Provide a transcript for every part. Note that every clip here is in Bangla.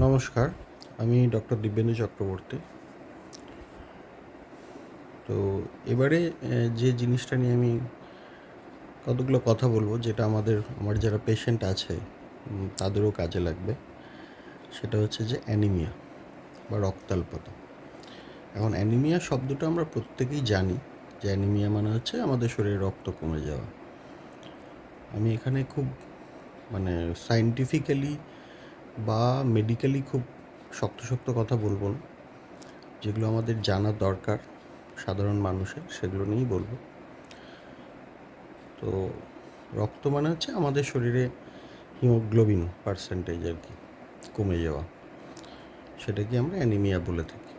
নমস্কার, আমি ডক্টর দিব্যেন্দু চক্রবর্তী। তো এবারে যে জিনিসটা নিয়ে আমি কতগুলো কথা বলবো, যেটা আমার যারা পেশেন্ট আছে তাদেরও কাজে লাগবে, সেটা হচ্ছে যে অ্যানিমিয়া বা রক্তাল্পতা। এখন অ্যানিমিয়া শব্দটা আমরা প্রত্যেকেই জানি যে অ্যানিমিয়া মানে হচ্ছে আমাদের শরীরে রক্ত কমে যাওয়া। আমি এখানে খুব সায়েন্টিফিক্যালি বা মেডিকেলি খুব শক্ত শক্ত কথা বলবো না, যেগুলো আমাদের জানা দরকার সাধারণ মানুষের, সেগুলো নিয়েই বলবো। তো রক্ত মানে হচ্ছে আমাদের শরীরে হিমোগ্লোবিন পার্সেন্টেজ আর কি কমে যাওয়া, সেটাকে আমরা অ্যানিমিয়া বলে থাকি।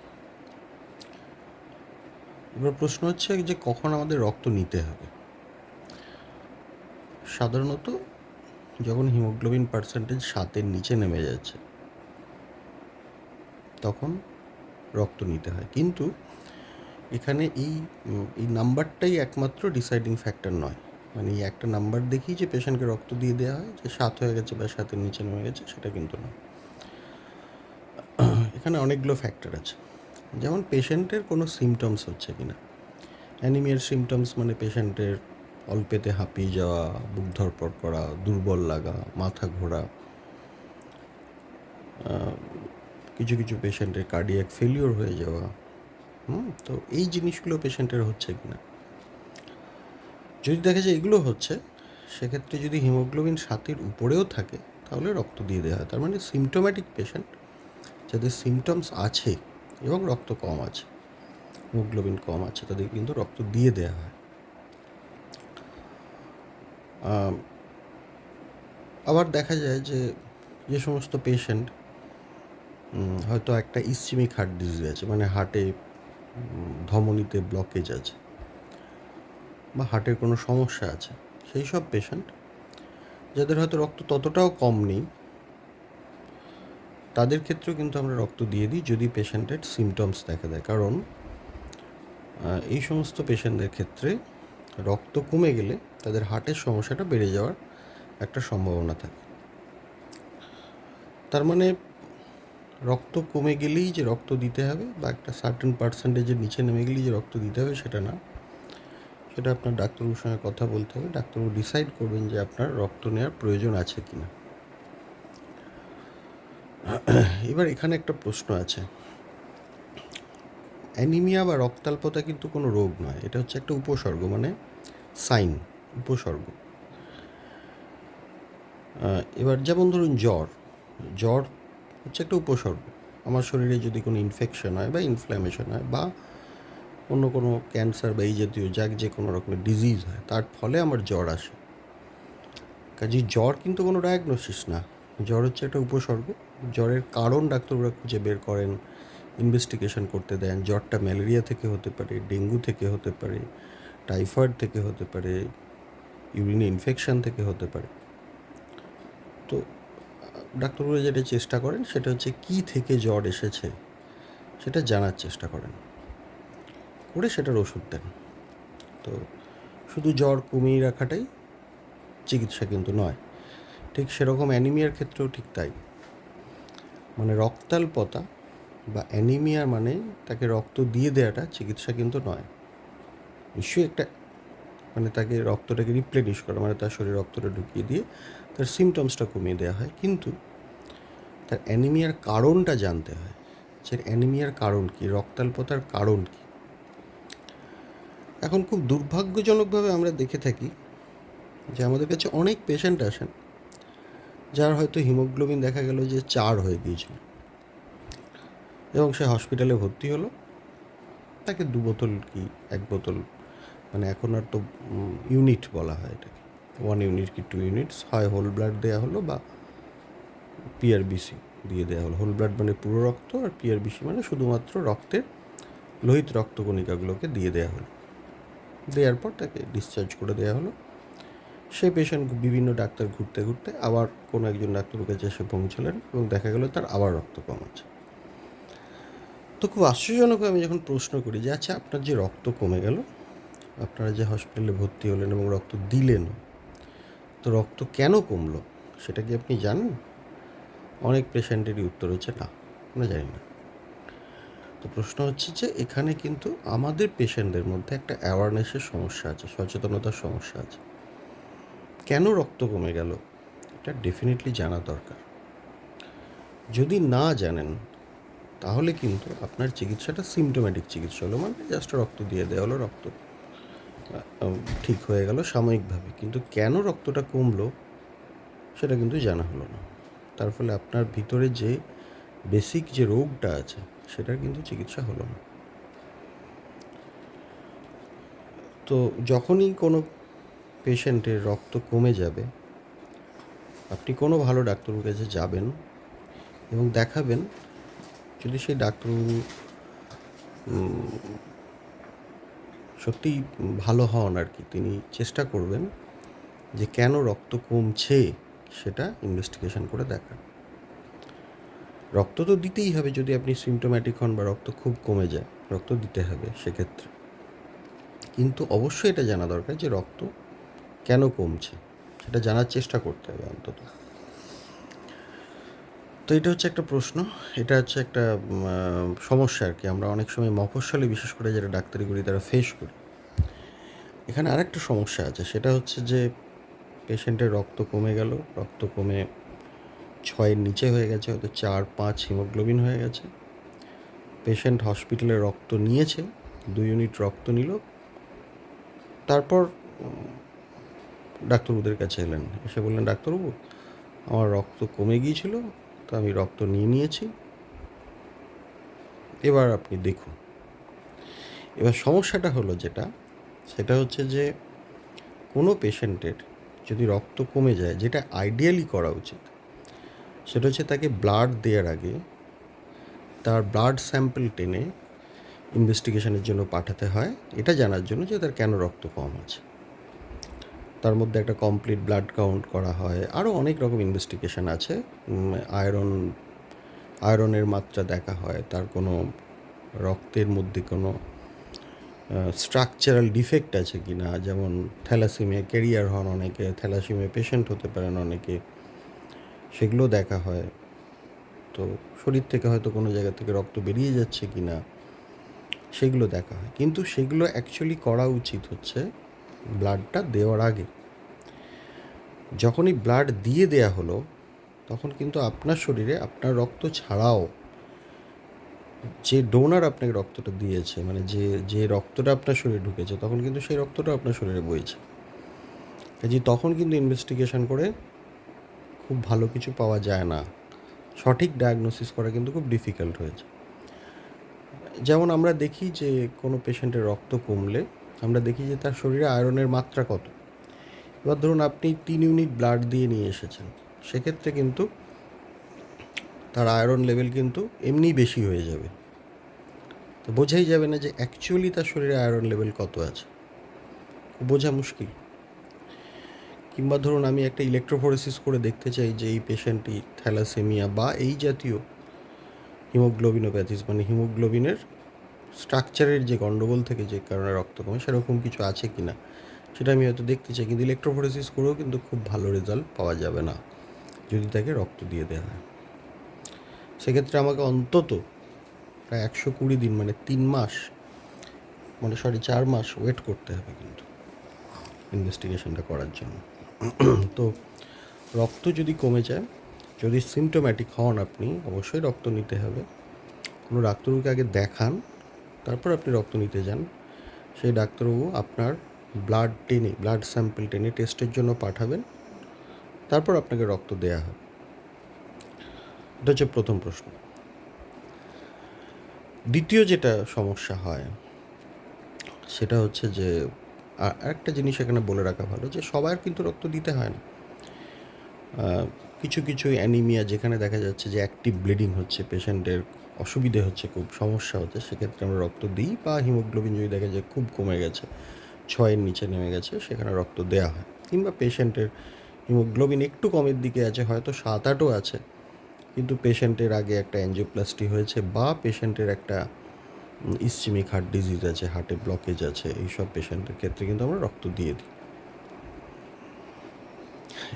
এবার প্রশ্ন হচ্ছে যে কখন আমাদের রক্ত নিতে হবে। সাধারণত যখন হিমোগ্লোবিন পার্সেন্টেজ 7-এর নিচে নেমে যাচ্ছে তখন রক্ত নিতে হয়। কিন্তু এখানে এই নাম্বারটাই একমাত্র ডিসাইডিং ফ্যাক্টর নয়। এই একটা নাম্বার দেখেই যে পেশেন্টকে রক্ত দিয়ে দেওয়া হয় যে 7 হয়ে গেছে বা 7-এর নিচে নেমে গেছে, সেটা কিন্তু নয়। এখানে অনেকগুলো ফ্যাক্টর আছে, যেমন পেশেন্টের কোনো সিমটমস হচ্ছে কি না। অ্যানিমিয়ার সিমটমস মানে পেশেন্টের অল্পেতে হাঁপিয়ে যাওয়া, বুক ধড়ফড় করা, দুর্বল লাগা, মাথা ঘোরা, কিছু কিছু পেশেন্টের কার্ডিয়াক ফেলিওর হয়ে যাওয়া। তো এই জিনিসগুলো পেশেন্টের হচ্ছে কি না। যদি দেখা যায় এগুলো হচ্ছে, সেক্ষেত্রে যদি হিমোগ্লোবিন 7-এর উপরেও থাকে তাহলে রক্ত দিয়ে দেওয়া হয়। তার মানে সিমটোম্যাটিক পেশেন্ট যাদের সিমটমস আছে এবং রক্ত কম আছে, হিমোগ্লোবিন কম আছে, তাদের কিন্তু রক্ত দিয়ে দেওয়া হয়। আবার দেখা যায় যে যে সমস্ত পেশেন্ট হয়তো একটা ইসচিমিক হার্ট ডিজিজ আছে, মানে হার্টে ধমনীতে ব্লকেজ আছে বা হার্টের কোনো সমস্যা আছে, সেই সব পেশেন্ট যাদের হয়তো রক্ত ততটাও কম নেই, তাদের ক্ষেত্রেও কিন্তু আমরা রক্ত দিয়ে দিই যদি পেশেন্টের সিমটমস দেখা দেয়। কারণ এই সমস্ত পেশেন্টদের ক্ষেত্রে রক্ত কমে গেলে তাদের হার্টের সমস্যাটা বেড়ে যাওয়ার একটা সম্ভাবনা থাকে। তার মানে রক্ত কমে গেলেই যে রক্ত দিতে হবে বা একটা সার্টেন পার্সেন্টেজের নিচে নেমে গেলেই যে রক্ত দিতে হবে সেটা না। সেটা আপনার ডাক্তারবাবুর সঙ্গে কথা বলতে হবে। ডাক্তারবাবু ডিসাইড করবেন যে আপনার রক্ত নেওয়ার প্রয়োজন আছে কি না। এবার এখানে একটা প্রশ্ন আছে, অ্যানিমিয়া বা রক্তাল্পতা কিন্তু কোনো রোগ নয়, এটা হচ্ছে একটা উপসর্গ, মানে সাইন, উপসর্গ। এবার যেমন ধরুন জ্বর হচ্ছে একটা উপসর্গ। আমার শরীরে যদি কোনো ইনফেকশন হয় বা ইনফ্ল্যামেশন হয় বা অন্য কোনো ক্যান্সার বা এই জাতীয় যে কোনো রকমের ডিজিজ হয়, তার ফলে আমার জ্বর আসে। কাজেই জ্বর কিন্তু কোনো ডায়াগনোসিস না, জ্বর হচ্ছে একটা উপসর্গ। জ্বরের কারণ ডাক্তাররা খুঁজে বের করেন, ইনভেস্টিগেশন করতে দেন। জ্বরটা ম্যালেরিয়া থেকে হতে পারে, ডেঙ্গু থেকে হতে পারে, টাইফয়েড থেকে হতে পারে, ইউরিনে ইনফেকশন থেকে হতে পারে। তো ডাক্তারবাবুরা যেটা চেষ্টা করেন সেটা হচ্ছে কী থেকে জ্বর এসেছে সেটা জানার চেষ্টা করেন, করে সেটার ওষুধ দেন। তো শুধু জ্বর কমিয়ে রাখাটাই চিকিৎসা কিন্তু নয়। ঠিক সেরকম অ্যানিমিয়ার ক্ষেত্রেও ঠিক তাই। মানে রক্তাল্পতা বা অ্যানিমিয়া মানে তাকে রক্ত দিয়ে দেওয়াটা চিকিৎসা কিন্তু নয়। নিশ্চয়ই একটা তাকে রক্তটাকে রিপ্লেনিশ করা, মানে তার শরীরে রক্তটা ঢুকিয়ে দিয়ে তার সিমটমসটা কমিয়ে দেওয়া হয়। কিন্তু তার অ্যানিমিয়ার কারণটা জানতে হয়, যে অ্যানিমিয়ার কারণ কী, রক্তাল্পতার কারণ কী। এখন খুব দুর্ভাগ্যজনকভাবে আমরা দেখে থাকি যে আমাদের কাছে অনেক পেশেন্ট আসেন যার হয়তো হিমোগ্লোবিন দেখা গেল যে 4 হয়ে গিয়েছিল এবং সে হসপিটালে ভর্তি হলো। তাকে 2 বোতল কি 1 বোতল, এখন আর তো ইউনিট বলা হয় এটাকে, 1 ইউনিট কি 2 ইউনিটস হয়, হোল ব্লাড দেওয়া হলো বা পিআরবিসি দিয়ে দেওয়া হলো। হোল ব্লাড মানে পুরো রক্ত, আর পিআরবিসি মানে শুধুমাত্র রক্তের লোহিত রক্তকণিকাগুলোকে দিয়ে দেওয়া হলো। দেওয়ার পর তাকে ডিসচার্জ করে দেওয়া হলো। সেই পেশেন্ট বিভিন্ন ডাক্তার ঘুরতে ঘুরতে আবার কোনো একজন ডাক্তারের কাছে এসে পৌঁছলেন এবং দেখা গেল তার আবার রক্ত কম আছে। তো খুব আশ্চর্যজনক, আমি যখন প্রশ্ন করি যে আচ্ছা, আপনার যে রক্ত কমে গেল, আপনারা যে হসপিটালে ভর্তি হলেন এবং রক্ত দিলেন, তো রক্ত কেন কমলো সেটা কি আপনি জানেন? অনেক পেশেন্টেরই উত্তর হচ্ছে না, আমরা জানি না। তো প্রশ্ন হচ্ছে যে এখানে কিন্তু আমাদের পেশেন্টদের মধ্যে একটা অ্যাওয়ারনেসের সমস্যা আছে, সচেতনতার সমস্যা আছে। কেন রক্ত কমে গেল এটা ডেফিনেটলি জানা দরকার। যদি না জানেন তাহলে কিন্তু আপনার চিকিৎসাটা সিমটোম্যাটিক চিকিৎসা হলো, মানে জাস্ট রক্ত দিয়ে দেওয়া হলো, রক্ত ঠিক হয়ে গেল সাময়িকভাবে, কিন্তু কেন রক্তটা কমলো সেটা কিন্তু জানা হলো না। তার ফলে আপনার ভিতরে যে বেসিক যে রোগটা আছে সেটার কিন্তু চিকিৎসা হলো না। তো যখনই কোনো পেশেন্টের রক্ত কমে যাবে, আপনি কোনো ভালো ডাক্তারের কাছে যাবেন এবং দেখাবেন। যদি সেই ডাক্তারবাবু সত্যিই ভালো হন আর কি, তিনি চেষ্টা করবেন যে কেন রক্ত কমছে সেটা ইনভেস্টিগেশন করে দেখার। রক্ত তো দিতেই হবে, যদি আপনি সিমটোম্যাটিক হন বা রক্ত খুব কমে যায়, রক্ত দিতে হবে সেক্ষেত্রে। কিন্তু অবশ্যই এটা জানা দরকার যে রক্ত কেন কমছে, সেটা জানার চেষ্টা করতে হবে অন্তত। তো এটা হচ্ছে একটা প্রশ্ন, এটা হচ্ছে একটা সমস্যা আর কি। আমরা অনেক সময় মফস্বলে বিশেষ করে যারা ডাক্তারি করি তারা ফেস করি। এখানে আরেকটা সমস্যা আছে, সেটা হচ্ছে যে পেশেন্টের রক্ত কমে গেল, রক্ত কমে 6-এর নিচে হয়ে গেছে, হয়তো 4-5 হিমোগ্লোবিন হয়ে গেছে। পেশেন্ট হসপিটালে রক্ত নিয়েছে, 2 ইউনিট রক্ত নিল, তারপর ডাক্তারবাবুদের কাছে এলেন, এসে বললেন ডাক্তারবাবু আমার রক্ত কমে গিয়েছিল, তো আমি রক্ত নিয়েছি, এবার আপনি দেখুন। এবার সমস্যাটা হলো যেটা, সেটা হচ্ছে যে কোনো পেশেন্টের যদি রক্ত কমে যায়, যেটা আইডিয়ালি করা উচিত সেটা হচ্ছে তাকে ব্লাড দেওয়ার আগে তার ব্লাড স্যাম্পল টেনে ইনভেস্টিগেশনের জন্য পাঠাতে হয়, এটা জানার জন্য যে তার কেন রক্ত কম আছে। তার মধ্যে একটা কমপ্লিট ব্লাড কাউন্ট করা হয়, আরও অনেক রকম ইনভেস্টিগেশন আছে। আয়রনের মাত্রা দেখা হয়, তার কোনো রক্তের মধ্যে কোনো স্ট্রাকচারাল ডিফেক্ট আছে কি না, যেমন থ্যালাসেমিয়া ক্যারিয়ার হন অনেকে, থ্যালাসেমিয়া পেশেন্ট হতে পারেন অনেকে, সেগুলো দেখা হয়। তো শরীর থেকে হয়তো কোনো জায়গা থেকে রক্ত বেরিয়ে যাচ্ছে কি না সেগুলো দেখা হয়। কিন্তু সেগুলো অ্যাকচুয়ালি করা উচিত হচ্ছে ব্লাডটা দেওয়ার আগে। যখনই ব্লাড দিয়ে দেয়া হলো তখন কিন্তু আপনার শরীরে আপনার রক্ত ছাড়াও যে ডোনার আপনাকে রক্তটা দিয়েছে, মানে যে রক্তটা আপনার শরীরে ঢুকেছে, তখন কিন্তু সেই রক্তটা আপনার শরীরে বইছে। কাজে তখন কিন্তু ইনভেস্টিগেশন করে খুব ভালো কিছু পাওয়া যায় না, সঠিক ডায়াগনোসিস করা কিন্তু খুব ডিফিকাল্ট হয়েছে। যেমন আমরা দেখি যে কোনো পেশেন্টের রক্ত কমলে আমরা দেখি যে তার শরীরে আয়রনের মাত্রা কত। এবার ধরুন আপনি 3 ইউনিট ব্লাড দিয়ে নিয়ে এসেছেন, সেক্ষেত্রে কিন্তু তার আয়রন লেভেল কিন্তু এমনিই বেশি হয়ে যাবে, তো বোঝাই যাবে না যে অ্যাকচুয়ালি তার শরীরে আয়রন লেভেল কত আছে, বোঝা মুশকিল। কিংবা ধরুন আমি একটা ইলেকট্রোফোরেসিস করে দেখতে চাই যে এই পেশেন্টটি থ্যালাসেমিয়া বা এই জাতীয় হিমোগ্লোবিনোপ্যাথিস, মানে হিমোগ্লোবিনের স্ট্রাকচারের যে গণ্ডগোল থেকে যে কারণে রক্ত কমে সেরকম কিছু আছে কি না সেটা আমি হয়তো দেখতে চাই। কিন্তু ইলেকট্রোফোরেসিস করেও কিন্তু খুব ভালো রেজাল্ট পাওয়া যাবে না যদি তাকে রক্ত দিয়ে দেওয়া হয়। সেক্ষেত্রে আমাকে অন্তত প্রায় 120 দিন, মানে 3 মাস, মানে 4 মাস ওয়েট করতে হবে কিন্তু ইনভেস্টিগেশনটা করার জন্য। তো রক্ত যদি কমে যায়, যদি সিমটোম্যাটিক হন আপনি, অবশ্যই রক্ত নিতে হবে। কোনো ডাক্তারবাবুকে আগে দেখান, তারপর আপনি রক্ত নিতে যান। সেই ডাক্তারবাবু আপনার ব্লাড স্যাম্পল টেনে টেস্টের জন্য পাঠাবেন, তারপর আপনাকে রক্ত দেওয়া হবে। এটা হচ্ছে প্রথম প্রশ্ন। দ্বিতীয় যেটা সমস্যা হয় সেটা হচ্ছে যে আরেকটা জিনিস এখানে বলে রাখা ভালো, যে সবার কিন্তু রক্ত দিতে হয় না। কিছু কিছু অ্যানিমিয়া যেখানে দেখা যাচ্ছে যে অ্যাক্টিভ ব্লিডিং হচ্ছে, পেশেন্টের অসুবিধে হচ্ছে, খুব সমস্যা হচ্ছে, সেক্ষেত্রে আমরা রক্ত দিই। বা হিমোগ্লোবিন যদি দেখা যায় খুব কমে গেছে, 6-এর নিচে নেমে গেছে, সেখানে রক্ত দেওয়া হয়। কিংবা পেশেন্টের হিমোগ্লোবিন একটু কমের দিকে আছে, হয়তো 7-8ও আছে, কিন্তু পেশেন্টের আগে একটা অ্যাঞ্জিওপ্লাস্টি হয়েছে, বা পেশেন্টের একটা ইসচেমিক হার্ট ডিজিজ আছে, হার্টে ব্লকেজ আছে, এইসব পেশেন্টের ক্ষেত্রে কিন্তু আমরা রক্ত দিয়ে দিই।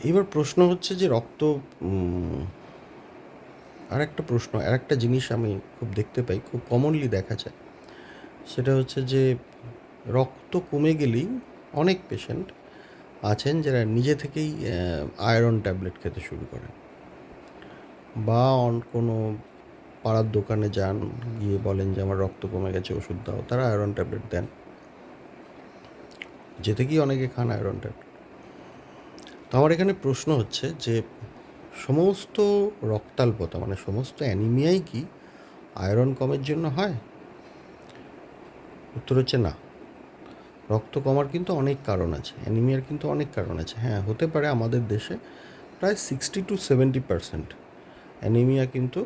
এবার প্রশ্ন হচ্ছে যে রক্ত আরেকটা প্রশ্ন, আরেকটা জিনিস আমি খুব দেখতে পাই, খুব কমনলি দেখা যায়, সেটা হচ্ছে যে রক্ত কমে গেলেই অনেক পেশেন্ট আছেন যারা নিজে থেকেই আয়রন ট্যাবলেট খেতে শুরু করেন, বা কোনো পাড়ার দোকানে যান, গিয়ে বলেন যে আমার রক্ত কমে গেছে, ওষুধ দাও, তারা আয়রন ট্যাবলেট দেন, যে থেকেই অনেকে খান আয়রন ট্যাবলেট। তো আমার এখানে প্রশ্ন হচ্ছে যে সমস্ত রক্তাল্পতা মানে সমস্ত অ্যানিমিয়াই কি আয়রন কমের জন্য হয়? উত্তর হচ্ছে না। রক্ত কমার কিন্তু অনেক কারণ আছে, অ্যানিমিয়ার কিন্তু অনেক কারণ আছে। হ্যাঁ, হতে পারে আমাদের দেশে প্রায় 60-70% অ্যানিমিয়া কিন্তু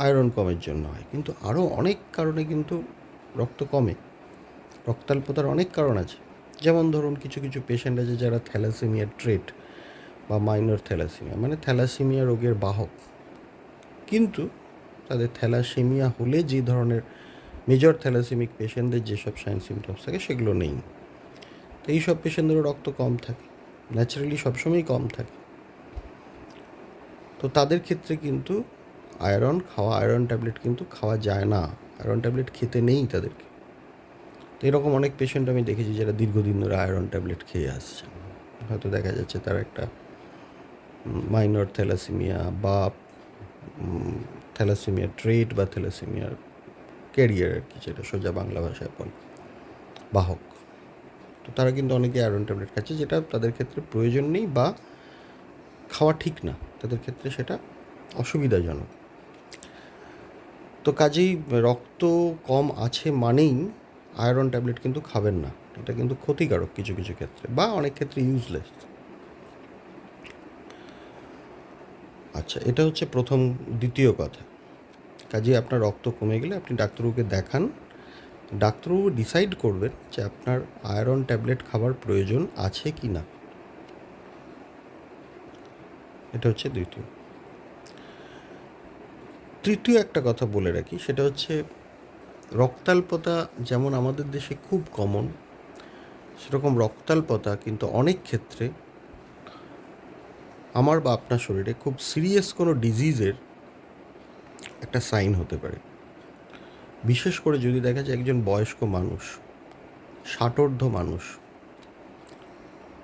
আয়রন কমের জন্য হয়, কিন্তু আরও অনেক কারণে কিন্তু রক্ত কমে। রক্তাল্পতার অনেক কারণ আছে। যেমন ধরুন, কিছু কিছু পেশেন্ট আছে যারা থ্যালাসেমিয়ার ট্রেট বা মাইনর থ্যালাসেমিয়া মানে থ্যালাসেমিয়া রোগের বাহক, কিন্তু তাদের থ্যালাসেমিয়া হলে যে ধরনের মেজর থ্যালাসেমিক পেশেন্টদের যেসব সাইন সিমটমস থাকে সেগুলো নেই। তো এইসব পেশেন্টদেরও রক্ত কম থাকে, ন্যাচারালি সবসময়ই কম থাকে। তো তাদের ক্ষেত্রে কিন্তু আয়রন ট্যাবলেট কিন্তু খাওয়া যায় না, আয়রন ট্যাবলেট খেতে নেই তাদেরকে। তো এরকম অনেক পেশেন্ট আমি দেখেছি যারা দীর্ঘদিন ধরে আয়রন ট্যাবলেট খেয়ে আসছেন। হয়তো দেখা যাচ্ছে তার একটা মাইনর থ্যালাসেমিয়া বা থ্যালাসেমিয়ার ট্রেট বা থ্যালাসেমিয়ার ক্যারিয়ার আর কি, যেটা সোজা বাংলা ভাষায় বলে, বাহক। তো তারা কিন্তু অনেকে আয়রন ট্যাবলেট খাচ্ছে, যেটা তাদের ক্ষেত্রে প্রয়োজন নেই বা খাওয়া ঠিক না, তাদের ক্ষেত্রে সেটা অসুবিধাজনক। তো কাজেই রক্ত কম আছে মানেই আয়রন ট্যাবলেট কিন্তু খাবেন না, এটা কিন্তু ক্ষতিকারক কিছু কিছু ক্ষেত্রে, বা অনেক ক্ষেত্রে ইউজলেস। আচ্ছা, এটা হচ্ছে প্রথম। দ্বিতীয় কথা, কাজেই আপনার রক্ত কমে গেলে আপনি ডাক্তারবাবুকে দেখান, ডাক্তারবাবু ডিসাইড করবেন যে আপনার আয়রন ট্যাবলেট খাবার প্রয়োজন আছে কি না। এটা হচ্ছে দ্বিতীয়। তৃতীয় একটা কথা বলে রাখি, সেটা হচ্ছে রক্তাল্পতা যেমন আমাদের দেশে খুব কমন, সেরকম রক্তাল্পতা কিন্তু অনেক ক্ষেত্রে আমার বা আপনার শরীরে খুব সিরিয়াস কোনো ডিজিজের একটা সাইন হতে পারে। বিশেষ করে যদি দেখা যায় একজন বয়স্ক মানুষ, ষাটোর্ধ্ব মানুষ,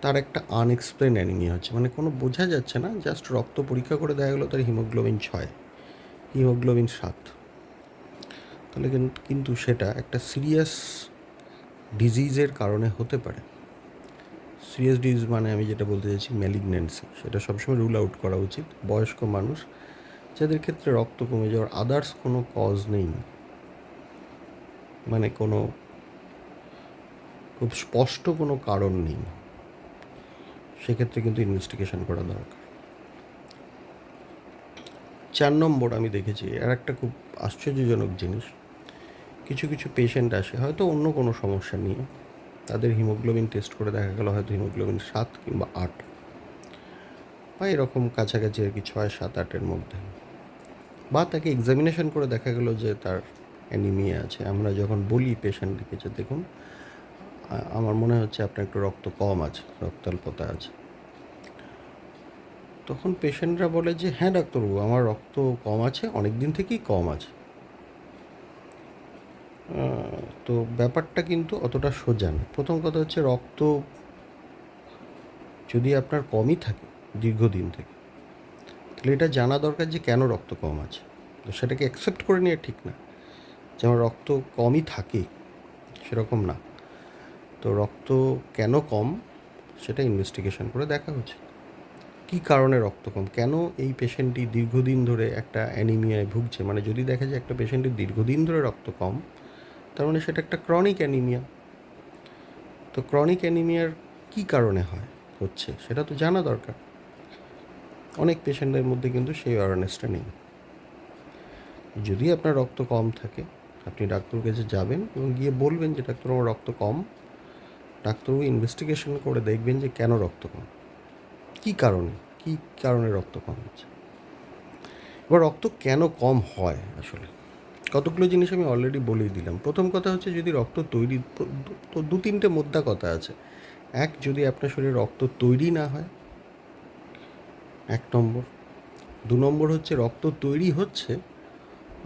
তার একটা আনএক্সপ্লেন অ্যানিমিয়া হচ্ছে, মানে কোনো বোঝা যাচ্ছে না, জাস্ট রক্ত পরীক্ষা করে দেখা গেলো তার হিমোগ্লোবিন 6, হিমোগ্লোবিন 7, তাহলে কিন্তু সেটা একটা সিরিয়াস ডিজিজের কারণে হতে পারে। সিরিয়াস ডিজিজ মানে আমি যেটা বলতে চাইছি ম্যালিগন্যান্সি, সেটা সবসময় রুল আউট করা উচিত। বয়স্ক মানুষ যাদের ক্ষেত্রে রক্ত কমে যাওয়ার আদার্স কোনো কজ নেই, মানে কোনো খুব স্পষ্ট কোনো কারণ নেই, সেক্ষেত্রে কিন্তু ইনভেস্টিগেশন করা দরকার। 4 নম্বর, আমি দেখেছি আর একটা খুব আশ্চর্যজনক জিনিস, কিছু কিছু পেশেন্ট আসে হয়তো অন্য কোনো সমস্যা নিয়ে, তাদের হিমোগ্লোবিন টেস্ট করে দেখা গেল হয়তো হিমোগ্লোবিন 7 কিংবা 8 বা এরকম কাছাকাছি আর কি, 6, 7, 8-এর মধ্যে, বা তাকে এক্সামিনেশন করে দেখা গেল যে তার অ্যানিমিয়া আছে। আমরা যখন বলি পেশেন্টকে যে দেখুন আমার মনে হচ্ছে আপনার একটু রক্ত কম আছে, রক্তাল্পতা আছে, তখন পেশেন্টরা বলে যে হ্যাঁ ডাক্তারবাবু, আমার রক্ত কম আছে, অনেক দিন থেকেই কম আছে। তো ব্যাপারটা কিন্তু অতটা সোজা না। প্রথম কথা হচ্ছে, রক্ত যদি আপনার কমই থাকে দীর্ঘদিন থেকে, তাহলে এটা জানা দরকার যে কেন রক্ত কম আছে। তো সেটাকে অ্যাকসেপ্ট করে নেওয়া ঠিক না যে আমার রক্ত কমই থাকে, সেরকম না। তো রক্ত কেন কম সেটা ইনভেস্টিগেশন করে দেখা উচিত। কী কারণে রক্ত কম, কেন এই পেশেন্টটি দীর্ঘদিন ধরে একটা অ্যানিমিয়ায় ভুগছে, মানে যদি দেখা যায় একটা পেশেন্টের দীর্ঘদিন ধরে রক্ত কম, তার মানে সেটা একটা ক্রনিক অ্যানিমিয়া। তো ক্রনিক অ্যানিমিয়ার কী কারণে হচ্ছে সেটা তো জানা দরকার। অনেক পেশেন্টের মধ্যে কিন্তু সেই অ্যাওয়ারনেসটা নেই। যদি আপনার রক্ত কম থাকে, আপনি ডাক্তারের কাছে যাবেন এবং গিয়ে বলবেন যে ডাক্তার, আমার রক্ত কম। ডাক্তারবাবু ইনভেস্টিগেশন করে দেখবেন যে কেন রক্ত কম, কী কারণে রক্ত কম হচ্ছে। এবার রক্ত কেন কম হয় আসলে কতগুলো জিনিস আমি অলরেডি বলেই দিলাম। প্রথম কথা হচ্ছে, যদি রক্ত তৈরি, তো 2-3টে মোদ্দা কথা আছে। যদি আপনার শরীরে রক্ত তৈরি না হয়, 1 নম্বর। 2 নম্বর হচ্ছে রক্ত তৈরি হচ্ছে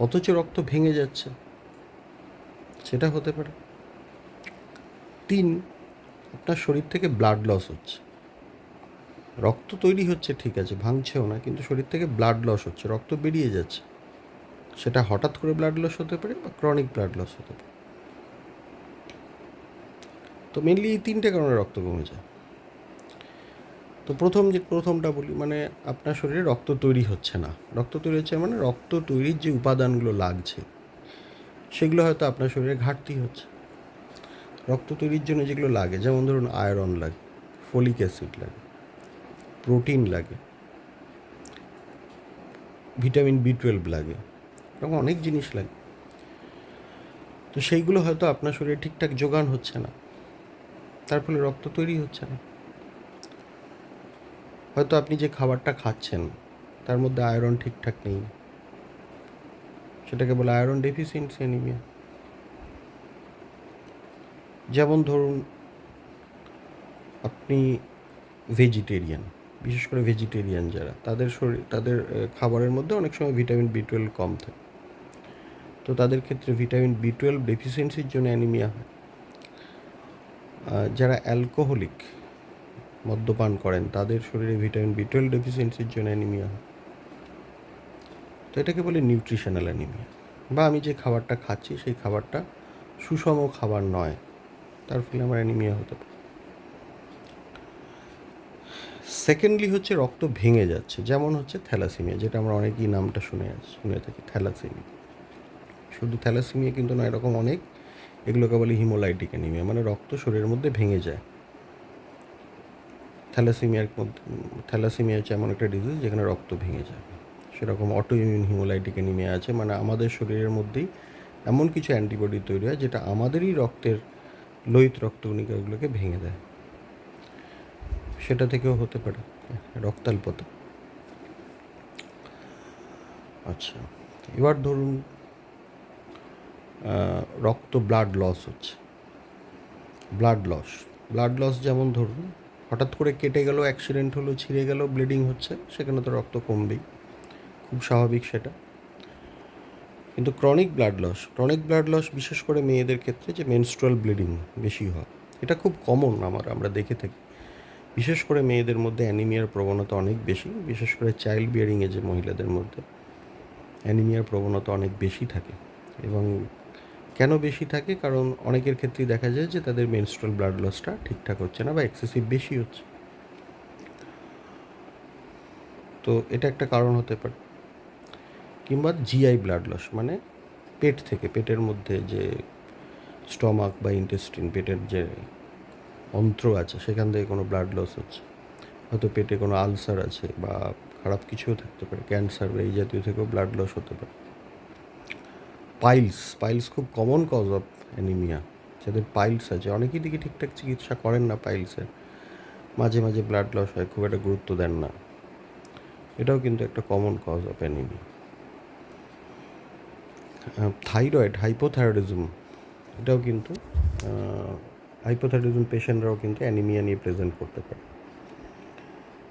অথচ রক্ত ভেঙে যাচ্ছে, সেটা হতে পারে। 3, আপনার শরীর থেকে ব্লাড লস হচ্ছে। রক্ত তৈরি হচ্ছে ঠিক আছে, ভাঙছেও না, কিন্তু শরীর থেকে ব্লাড লস হচ্ছে, রক্ত বেরিয়ে যাচ্ছে। সেটা হঠাৎ করে ব্লাড লস হতে পারে বা ক্রনিক ব্লাড লস হতে পারে। তো মেনলি এই 3টে কারণে রক্ত কমে যায়। তো প্রথমটা বলি, মানে আপনার শরীরে রক্ত তৈরি হচ্ছে না। রক্ত তৈরি হচ্ছে মানে রক্ত তৈরির যে উপাদানগুলো লাগছে সেগুলো হয়তো আপনার শরীরে ঘাটতি হচ্ছে। রক্ত তৈরির জন্য যেগুলো লাগে, যেমন ধরুন আয়রন লাগে, ফলিক অ্যাসিড লাগে, প্রোটিন লাগে, ভিটামিন B12 লাগে, এরকম অনেক জিনিস লাগে। তো সেইগুলো হয়তো আপনার শরীরে ঠিকঠাক যোগান হচ্ছে না, তার ফলে রক্ত তৈরি হচ্ছে না। হয়তো আপনি যে খাবারটা খাচ্ছেন তার মধ্যে আয়রন ঠিকঠাক নেই, সেটাকে বলে আয়রন ডেফিসিয়েন্সি অ্যানিমিয়া। যেমন ধরুন আপনি ভেজিটেরিয়ান, বিশেষ করে ভেজিটেরিয়ান যারা, তাদের খাবারের মধ্যে অনেক সময় ভিটামিন B12 কম থাকে। তো তাদের ক্ষেত্রে ভিটামিন B12 ডেফিসিয়েন্সির জন্য অ্যানিমিয়া হয়। যারা অ্যালকোহলিক, মদ্যপান করেন, তাদের শরীরে ভিটামিন B12 ডেফিসিয়েন্সির জন্য অ্যানিমিয়া হয়। তো এটাকে বলে নিউট্রিশনাল অ্যানিমিয়া। বা আমি যে খাবারটা খাচ্ছি সেই খাবারটা সুষম খাবার নয়, তার ফলে আমার অ্যানিমিয়া হতে পারে। সেকেন্ডলি হচ্ছে রক্ত ভেঙে যাচ্ছে, যেমন হচ্ছে থ্যালাসেমিয়া, যেটা আমরা অনেকেই নামটা শুনে থাকি, থ্যালাসেমিয়া। শুধু থ্যালাসেমিয়া কিন্তু না, এরকম অনেক, এগুলোকে বলে হিমোলাইটিক অ্যানিমিয়া, মানে রক্ত শরীরের মধ্যে ভেঙে যায়। থ্যালাসেমিয়া হচ্ছে এমন একটা ডিজিজ যেখানে রক্ত ভেঙে যায়। সেরকম অটো ইমিউন হিমোলাইটিক অ্যানিমিয়া আছে, মানে আমাদের শরীরের মধ্যেই এমন কিছু অ্যান্টিবডি তৈরি হয় যেটা আমাদেরই রক্তের লোহিত রক্তকণিকাগুলোকে ভেঙে দেয়। সেটা থেকেও হতে পারে রক্তাল্পতা। আচ্ছা, এবার ধরুন ব্লাড লস হচ্ছে। ব্লাড লস যেমন ধরুন হঠাৎ করে কেটে গেল, অ্যাক্সিডেন্ট হলো, ছিঁড়ে গেল, ব্লিডিং হচ্ছে, সেখানে তো রক্ত কমবেই, খুব স্বাভাবিক সেটা। কিন্তু ক্রনিক ব্লাড লস বিশেষ করে মেয়েদের ক্ষেত্রে, যে মেনস্ট্রুয়াল ব্লিডিং বেশি হয়, এটা খুব কমন আমরা দেখে থাকি। বিশেষ করে মেয়েদের মধ্যে অ্যানিমিয়ার প্রবণতা অনেক বেশি, বিশেষ করে চাইল্ড বিয়ারিং এজে মহিলাদের মধ্যে অ্যানিমিয়ার প্রবণতা অনেক বেশি থাকে। এবং কেন বেশি থাকে? কারণ অনেকের ক্ষেত্রেই দেখা যায় যে তাদের মেনস্ট্রুয়াল ব্লাড লসটা ঠিকঠাক হচ্ছে না বা এক্সেসিভ বেশি হচ্ছে। তো এটা একটা কারণ হতে পারে। কিংবা জিআই ব্লাড লস, মানে পেটের মধ্যে যে স্টমাক বা ইন্টেস্টিন, পেটের যে অন্ত্র আছে, সেখান থেকে কোনো ব্লাড লস হচ্ছে। হয়তো পেটে কোনো আলসার আছে বা খারাপ কিছুও থাকতে পারে, ক্যান্সার বা এই জাতীয় থেকেও ব্লাড লস হতে পারে। পাইলস খুব কমন কজ অফ অ্যানিমিয়া। যাদের পাইলস আছে, অনেকেই দিকে ঠিকঠাক চিকিৎসা করেন না পাইলসের, মাঝে মাঝে ব্লাড লস হয়, খুব একটা গুরুত্ব দেন না, এটাও কিন্তু একটা common cause of anaemia. Hypothyroidism, এটাও কিন্তু হাইপোথাইরয়েডিজম পেশেন্টরাও কিন্তু অ্যানিমিয়া নিয়ে প্রেজেন্ট করতে পারে।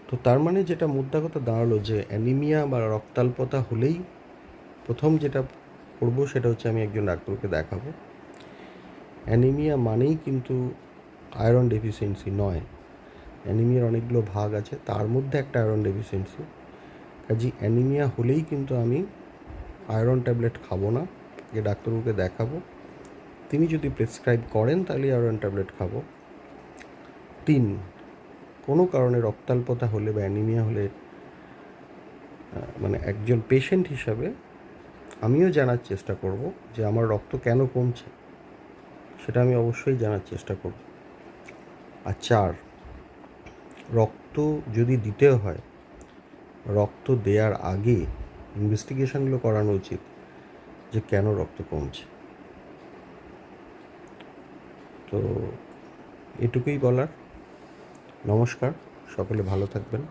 তো তার মানে যেটা মুদ্রা কথা দাঁড়ালো, যে অ্যানিমিয়া বা রক্তাল্পতা হলেই প্রথম যেটা করবো সেটা হচ্ছে আমি একজন ডাক্তারকে দেখাবো। অ্যানিমিয়া মানেই কিন্তু আয়রন ডেফিসিয়েন্সি নয়। অ্যানিমিয়ার অনেকগুলো ভাগ আছে, তার মধ্যে একটা আয়রন ডেফিসিয়েন্সি। কাজে অ্যানিমিয়া হলেই কিন্তু আমি আয়রন ট্যাবলেট খাবো না, যে ডাক্তারবাবুকে দেখাবো, তিনি যদি প্রেসক্রাইব করেন তাহলে আয়রন ট্যাবলেট খাবো। 3, কোনো কারণে রক্তাল্পতা হলে বা অ্যানিমিয়া হলে, মানে একজন পেশেন্ট হিসাবে আমিও জানার চেষ্টা করব যে আমার রক্ত কেন কমছে, সেটা আমি অবশ্যই জানার চেষ্টা করব। আর 4, রক্ত যদি দিতে হয়, রক্ত দেওয়ার আগে ইনভেস্টিগেশনগুলো করানো উচিত যে কেন রক্ত কমছে। তো এটুকুই বলার। নমস্কার, সকলে ভালো থাকবেন।